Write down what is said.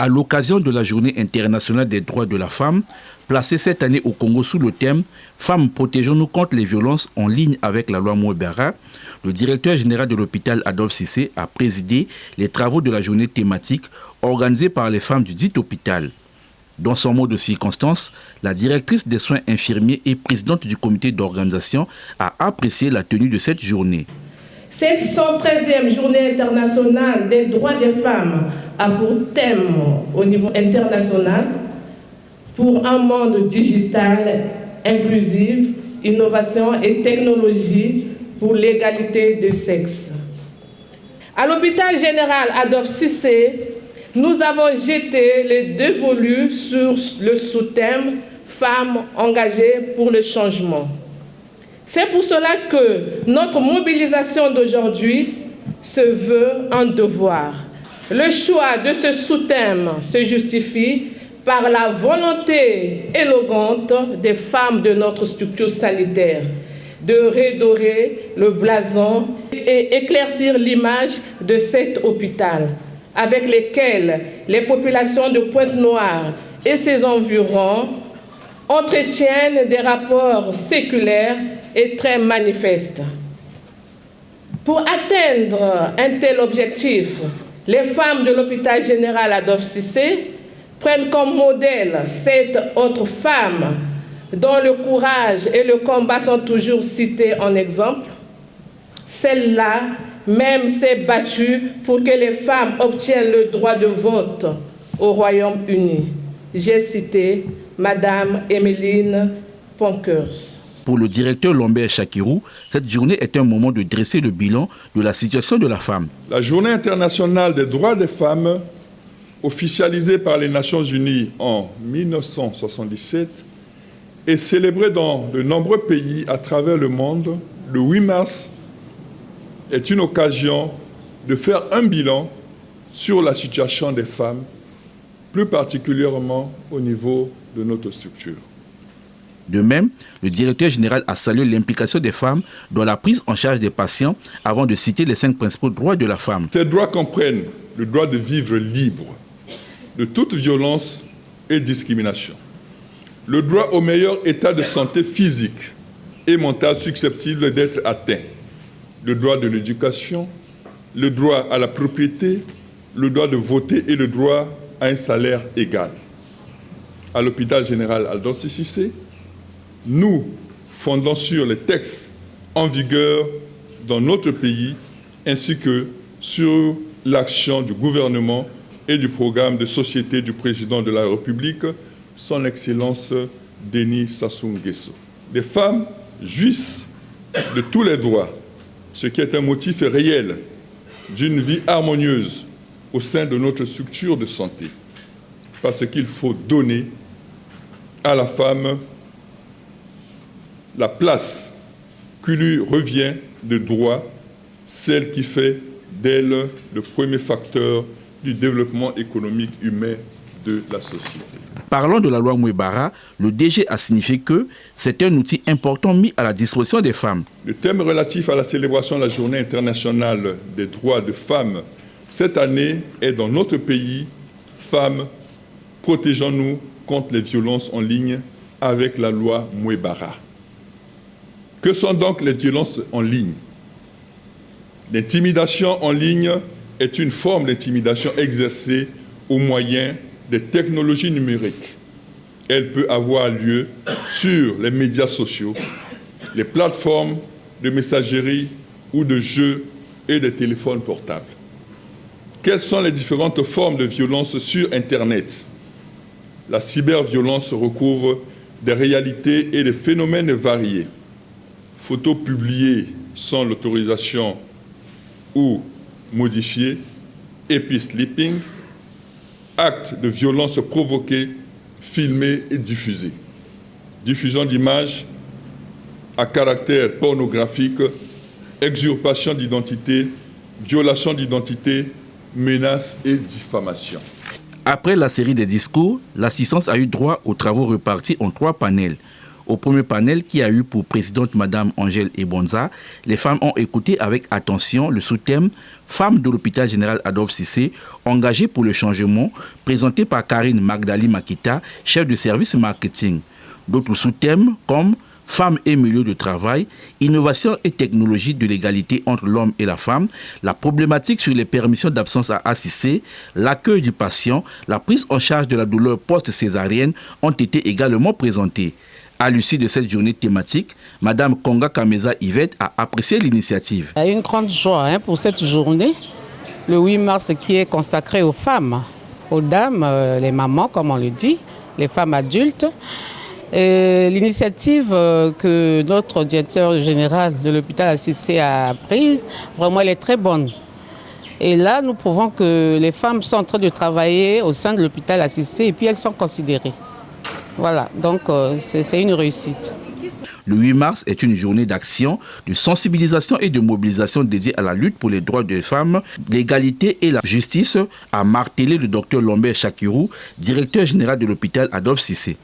À l'occasion de la Journée internationale des droits de la femme, placée cette année au Congo sous le thème « Femmes, protégeons-nous contre les violences en ligne avec la loi Mouebara », le directeur général de l'hôpital Adolphe Cissé a présidé les travaux de la journée thématique organisée par les femmes du dit hôpital. Dans son mot de circonstance, la directrice des soins infirmiers et présidente du comité d'organisation a apprécié la tenue de cette journée. Cette 113e journée internationale des droits des femmes a pour thème au niveau international pour un monde digital inclusif, innovation et technologie pour l'égalité de sexe. À l'hôpital général Adolphe Cissé, nous avons jeté les dévolus sur le sous-thème « Femmes engagées pour le changement ». C'est pour cela que notre mobilisation d'aujourd'hui se veut un devoir. Le choix de ce sous-thème se justifie par la volonté élégante des femmes de notre structure sanitaire de redorer le blason et éclaircir l'image de cet hôpital, avec lequel les populations de Pointe-Noire et ses environs entretiennent des rapports séculaires et très manifestes. Pour atteindre un tel objectif, les femmes de l'hôpital général Adolphe Cissé prennent comme modèle cette autre femme dont le courage et le combat sont toujours cités en exemple. Celle-là même s'est battue pour que les femmes obtiennent le droit de vote au Royaume-Uni. J'ai cité Madame Emeline Ponkers. Pour le directeur Lambert Chakirou, cette journée est un moment de dresser le bilan de la situation de la femme. La Journée internationale des droits des femmes, officialisée par les Nations Unies en 1977, est célébrée dans de nombreux pays à travers le monde. Le 8 mars est une occasion de faire un bilan sur la situation des femmes, plus particulièrement au niveau de notre structure. De même, le directeur général a salué l'implication des femmes dans la prise en charge des patients avant de citer les 5 principaux droits de la femme. Ces droits comprennent le droit de vivre libre de toute violence et discrimination, le droit au meilleur état de santé physique et mentale susceptible d'être atteint, le droit de l'éducation, le droit à la propriété, le droit de voter et le droit à un salaire égal. À l'hôpital général Adolphe Cissé, nous fondons sur les textes en vigueur dans notre pays ainsi que sur l'action du gouvernement et du programme de société du président de la République, son Excellence Denis Sassou Nguesso. Des femmes jouissent de tous les droits, ce qui est un motif réel d'une vie harmonieuse au sein de notre structure de santé, parce qu'il faut donner à la femme la place qui lui revient de droit, celle qui fait d'elle le premier facteur du développement économique humain de la société. Parlant de la loi Mouebara, le DG a signifié que c'est un outil important mis à la disposition des femmes. Le thème relatif à la célébration de la Journée internationale des droits de femmes cette année est dans notre pays « Femmes, protégeons-nous contre les violences en ligne avec la loi Mouebara ». Que sont donc les violences en ligne? L'intimidation en ligne est une forme d'intimidation exercée au moyen des technologies numériques. Elle peut avoir lieu sur les médias sociaux, les plateformes de messagerie ou de jeux et des téléphones portables. Quelles sont les différentes formes de violence sur Internet? La cyberviolence recouvre des réalités et des phénomènes variés. Photos publiées sans l'autorisation ou modifiées, epi-slipping, actes de violence provoqués, filmés et diffusés. Diffusion d'images à caractère pornographique, usurpation d'identité, violation d'identité, menaces et diffamation. Après la série des discours, l'assistance a eu droit aux travaux repartis en 3 panels. Au premier panel qui a eu pour présidente Madame Angèle Ebonza, les femmes ont écouté avec attention le sous-thème « Femmes de l'hôpital général Adolphe Cissé, engagées pour le changement » présenté par Karine Magdali Makita, chef de service marketing. D'autres sous-thèmes comme « Femmes et milieu de travail, innovation et technologie de l'égalité entre l'homme et la femme, la problématique sur les permissions d'absence à ACC, l'accueil du patient, la prise en charge de la douleur post-césarienne ont été également présentés. À l'issue de cette journée thématique, Madame Konga Kameza Yvette a apprécié l'initiative. Il y a une grande joie pour cette journée, le 8 mars qui est consacré aux femmes, aux dames, les mamans comme on le dit, les femmes adultes. L'initiative que notre directeur général de l'hôpital ACC a prise, vraiment elle est très bonne. Et là, nous prouvons que les femmes sont en train de travailler au sein de l'hôpital ACC et puis elles sont considérées. Voilà, donc c'est une réussite. Le 8 mars est une journée d'action, de sensibilisation et de mobilisation dédiée à la lutte pour les droits des femmes, l'égalité et la justice, a martelé le docteur Lambert Chakirou, directeur général de l'hôpital Adolphe Cissé.